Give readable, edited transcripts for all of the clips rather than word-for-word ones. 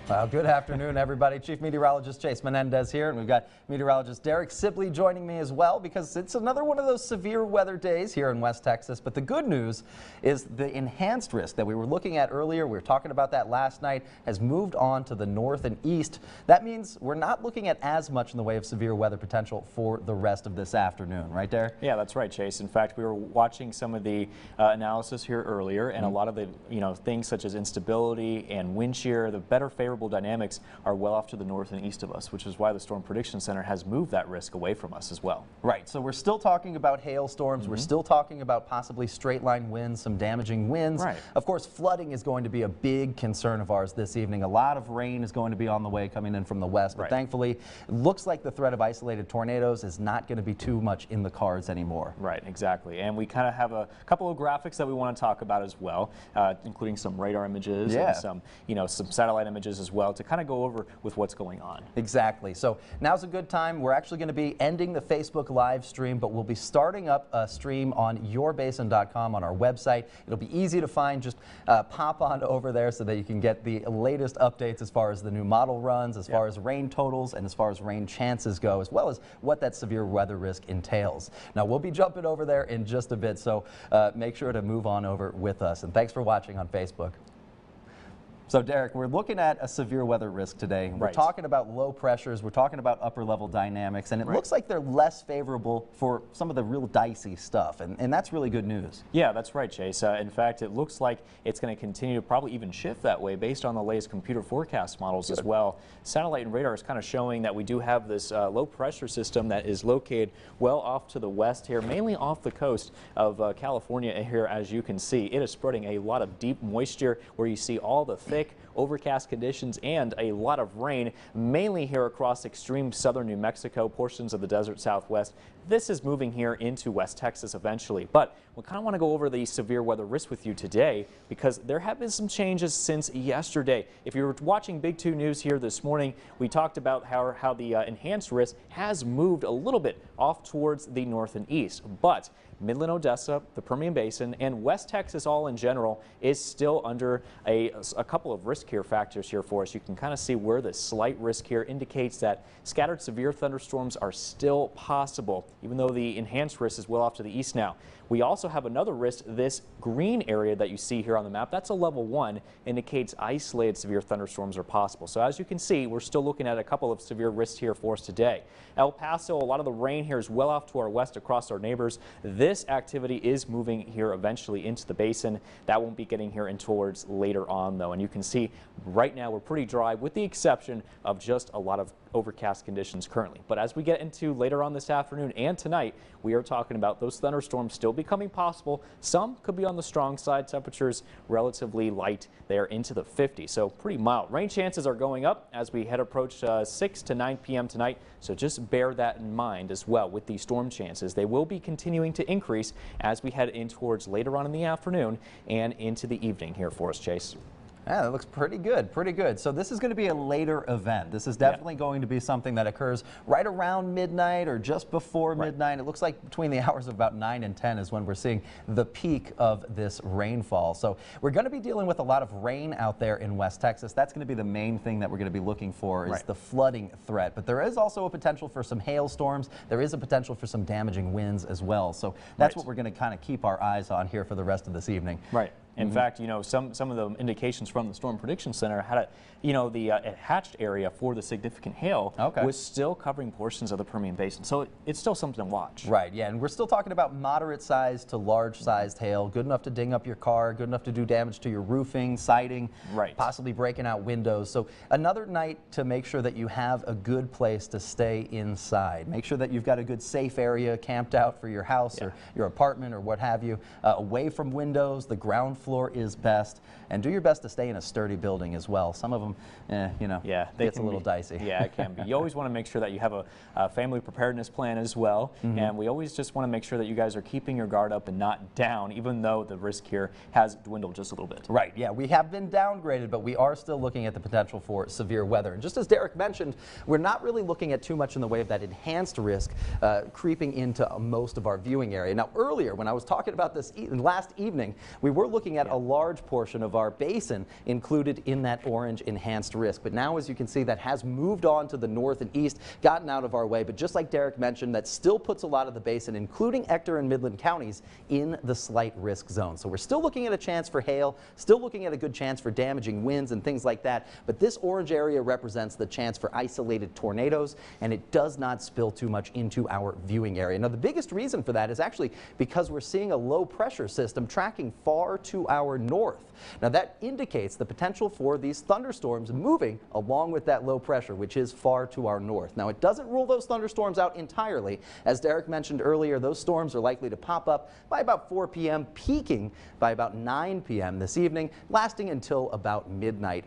Well, good afternoon, everybody. Chief Meteorologist Chase Menendez here, and we've got meteorologist Derek Sibley joining me as well because it's another one of those severe weather days here in West Texas. But the good news is the enhanced risk that we were looking at earlier, we were talking about that last night, has moved on to the north and east. That means we're not looking at as much in the way of severe weather potential for the rest of this afternoon. Right, Derek? Yeah, that's right, Chase. In fact, we were watching some of the analysis here earlier, and a lot of the things such as instability and wind shear, the better favorable dynamics are well off to the north and east of us, which is why the Storm Prediction Center has moved that risk away from us as well. Right, so we're still talking about hailstorms, we're still talking about possibly straight line winds, some damaging winds. Right. Of course, flooding is going to be a big concern of ours this evening. A lot of rain is going to be on the way coming in from the west, but thankfully it looks like the threat of isolated tornadoes is not going to be too much in the cards anymore. Right, exactly. And we kind of have a couple of graphics that we want to talk about as well, including some radar images and some, some satellite images as well to kind of go over with what's going on. Exactly. So now's a good time. We're actually going to be ending the Facebook live stream, but we'll be starting up a stream on yourbasin.com on our website. It'll be easy to find. Just pop on over there so that you can get the latest updates as far as the new model runs, as far as rain totals, and as far as rain chances go, as well as what that severe weather risk entails. Now, we'll be jumping over there in just a bit, so make sure to move on over with us. And thanks for watching on Facebook. So, Derek, we're looking at a severe weather risk today. We're talking about low pressures, we're talking about upper level dynamics, and it looks like they're less favorable for some of the real dicey stuff, and that's really good news. Yeah, that's right, Chase. In fact, it looks like it's going to continue to probably even shift that way based on the latest computer forecast models as well. Satellite and radar is kind of showing that we do have this low pressure system that is located well off to the west here, mainly off the coast of California here, as you can see. It is spreading a lot of deep moisture where you see all the thick overcast conditions and a lot of rain, mainly here across extreme southern New Mexico, portions of the desert southwest. This is moving here into West Texas eventually, but we kind of want to go over the severe weather risk with you today because there have been some changes since yesterday. If you were watching Big 2 News here this morning, we talked about how the enhanced risk has moved a little bit off towards the north and east, but Midland, Odessa, the Permian Basin, and West Texas all in general is still under a couple of risk here factors here for us. You can kind of see where the slight risk here indicates that scattered severe thunderstorms are still possible, even though the enhanced risk is well off to the east now. We also have another risk. This green area that you see here on the map, that's a level 1, indicates isolated severe thunderstorms are possible. So as you can see, we're still looking at a couple of severe risks here for us today. El Paso, a lot of the rain here is well off to our west across our neighbors. This activity is moving here eventually into the basin. That won't be getting here in towards later on though. And you can see right now we're pretty dry with the exception of just a lot of overcast conditions currently. But as we get into later on this afternoon and tonight, we are talking about those thunderstorms still becoming possible. Some could be on the strong side. Temperatures relatively light. They are into the 50s, so pretty mild. Rain chances are going up as we approach 6 to 9 p.m. tonight, so just bear that in mind as well with these storm chances. They will be continuing to increase as we head in towards later on in the afternoon and into the evening here for us, Chase. Yeah, that looks pretty good, pretty good. So this is going to be a later event. This is definitely going to be something that occurs right around midnight or just before midnight. It looks like between the hours of about 9 and 10 is when we're seeing the peak of this rainfall. So we're going to be dealing with a lot of rain out there in West Texas. That's going to be the main thing that we're going to be looking for is the flooding threat. But there is also a potential for some hailstorms. There is a potential for some damaging winds as well. So that's what we're going to kind of keep our eyes on here for the rest of this evening. Right. In fact, some of the indications from the Storm Prediction Center had the hatched area for the significant hail was still covering portions of the Permian Basin. So it's still something to watch. Right, yeah, and we're still talking about moderate sized to large sized hail, good enough to ding up your car, good enough to do damage to your roofing, siding, possibly breaking out windows. So another night to make sure that you have a good place to stay inside. Make sure that you've got a good safe area camped out for your house or your apartment or what have you, away from windows, the ground floor is best, and do your best to stay in a sturdy building as well. Some of them, gets a little dicey. Yeah, it can be. You always want to make sure that you have a family preparedness plan as well, and we always just want to make sure that you guys are keeping your guard up and not down, even though the risk here has dwindled just a little bit. Right, yeah, we have been downgraded, but we are still looking at the potential for severe weather. And just as Derek mentioned, we're not really looking at too much in the way of that enhanced risk creeping into most of our viewing area. Now, earlier when I was talking about this last evening, we were looking looking at a large portion of our basin included in that orange enhanced risk. But now, as you can see, that has moved on to the north and east, gotten out of our way. But just like Derek mentioned, that still puts a lot of the basin, including Ector and Midland counties, in the slight risk zone. So we're still looking at a chance for hail, still looking at a good chance for damaging winds and things like that. But this orange area represents the chance for isolated tornadoes, and it does not spill too much into our viewing area. Now, the biggest reason for that is actually because we're seeing a low pressure system tracking far to our north. Now, that indicates the potential for these thunderstorms moving along with that low pressure, which is far to our north. Now, it doesn't rule those thunderstorms out entirely. As Derek mentioned earlier, those storms are likely to pop up by about 4 p.m., peaking by about 9 p.m. this evening, lasting until about midnight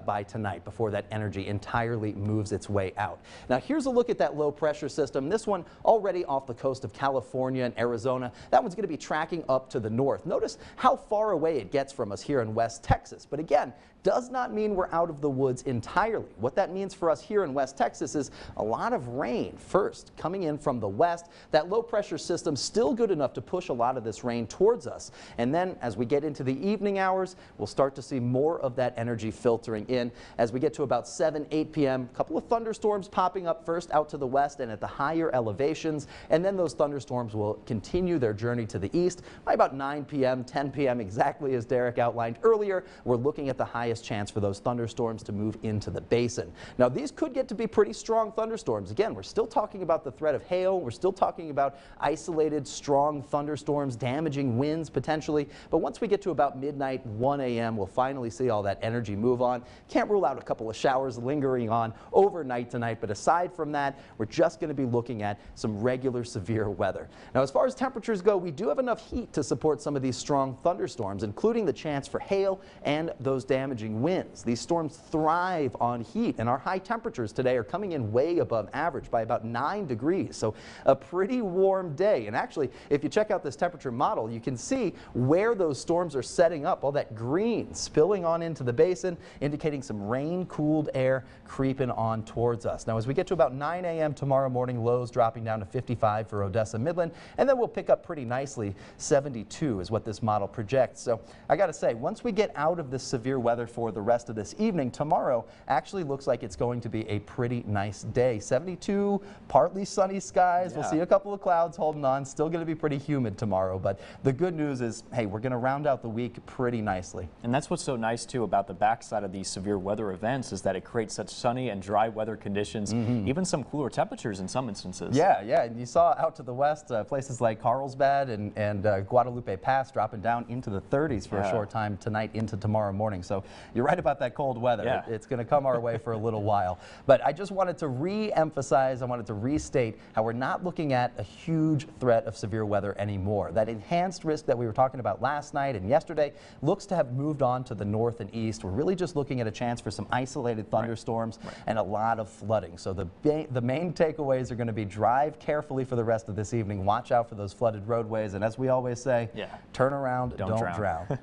by tonight before that energy entirely moves its way out. Now, here's a look at that low pressure system. This one already off the coast of California and Arizona. That one's going to be tracking up to the north. Notice how far away it gets from us here in West Texas. But again, does not mean we're out of the woods entirely. What that means for us here in West Texas is a lot of rain first coming in from the west. That low pressure system still good enough to push a lot of this rain towards us. And then as we get into the evening hours, we'll start to see more of that energy filtering in. As we get to about 7, 8 p.m., a couple of thunderstorms popping up first out to the west and at the higher elevations. And then those thunderstorms will continue their journey to the east by about 9 p.m., 10 p.m., exactly as Derek outlined earlier. We're looking at the highest chance for those thunderstorms to move into the basin. Now, these could get to be pretty strong thunderstorms. Again, we're still talking about the threat of hail. We're still talking about isolated, strong thunderstorms, damaging winds potentially. But once we get to about midnight, 1 a.m., we'll finally see all that energy move on. Can't rule out a couple of showers lingering on overnight tonight. But aside from that, we're just going to be looking at some regular severe weather. Now, as far as temperatures go, we do have enough heat to support some of these strong thunderstorms, including the chance for hail and those damaging winds. These storms thrive on heat, and our high temperatures today are coming in way above average by about 9 degrees. So a pretty warm day. And actually, if you check out this temperature model, you can see where those storms are setting up. All that green spilling on into the basin, indicating some rain-cooled air creeping on towards us. Now, as we get to about 9 a.m. tomorrow morning, lows dropping down to 55 for Odessa Midland, and then we'll pick up pretty nicely. 72 is what this model projects. So I got to say, once we get out of this severe weather for the rest of this evening, tomorrow actually looks like it's going to be a pretty nice day. 72, partly sunny skies. We'll see a couple of clouds holding on. Still going to be pretty humid tomorrow, but the good news is, hey, we're going to round out the week pretty nicely. And that's what's so nice too about the backside of these severe weather events, is that it creates such sunny and dry weather conditions, even some cooler temperatures in some instances. Yeah, and you saw out to the west, places like Carlsbad and Guadalupe Pass dropping down into the 30s for a short time tonight into tomorrow morning. So you're right about that cold weather. It's going to come our way for a little while. But I just wanted to re-emphasize, I wanted to restate how we're not looking at a huge threat of severe weather anymore. That enhanced risk that we were talking about last night and yesterday looks to have moved on to the north and east. We're really just looking at a chance for some isolated thunderstorms and a lot of flooding. So the main takeaways are going to be drive carefully for the rest of this evening. Watch out for those flooded roadways. And as we always say, turn around, don't drown.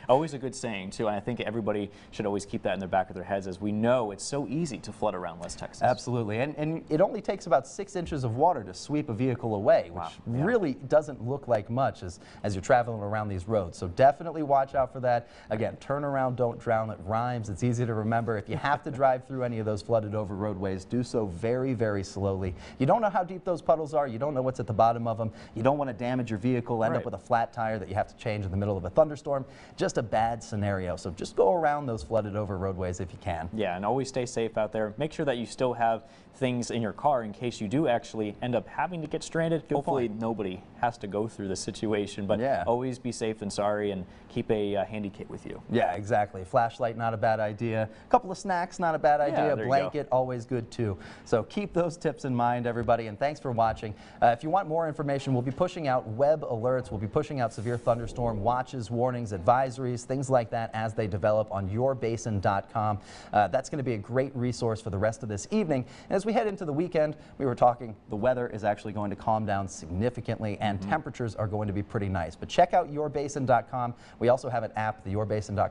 Always a good saying too, and I think everybody should always keep that in the back of their heads, as we know it's so easy to flood around West Texas. Absolutely, and it only takes about 6 inches of water to sweep a vehicle away, which really doesn't look like much as you're traveling around these roads. So definitely watch out for that. Again, turn around, don't drown. It rhymes. It's easy to remember. If you have to drive through any of those flooded over roadways, do so very, very slowly. You don't know how deep those puddles are. You don't know what's at the bottom of them. You don't want to damage your vehicle, end up with a flat tire that you have to change in the middle of a thunderstorm. Just a bad scenario. So just go around those flooded over roadways if you can. Yeah, and always stay safe out there. Make sure that you still have things in your car in case you do actually end up having to get stranded. Hopefully nobody has to go through this situation, but always be safe and sorry, and keep a handy kit with you. Yeah, exactly. Flashlight, not a bad idea. A couple of snacks, not a bad idea. Blanket, always good too. So keep those tips in mind, everybody, and thanks for watching. If you want more information, we'll be pushing out web alerts. We'll be pushing out severe thunderstorm watches, warnings, advisories, things like that as they develop on yourbasin.com. That's going to be a great resource for the rest of this evening. And as we head into the weekend, we were talking, the weather is actually going to calm down significantly, and temperatures are going to be pretty nice. But check out yourbasin.com. We also have an app, the yourbasin.com.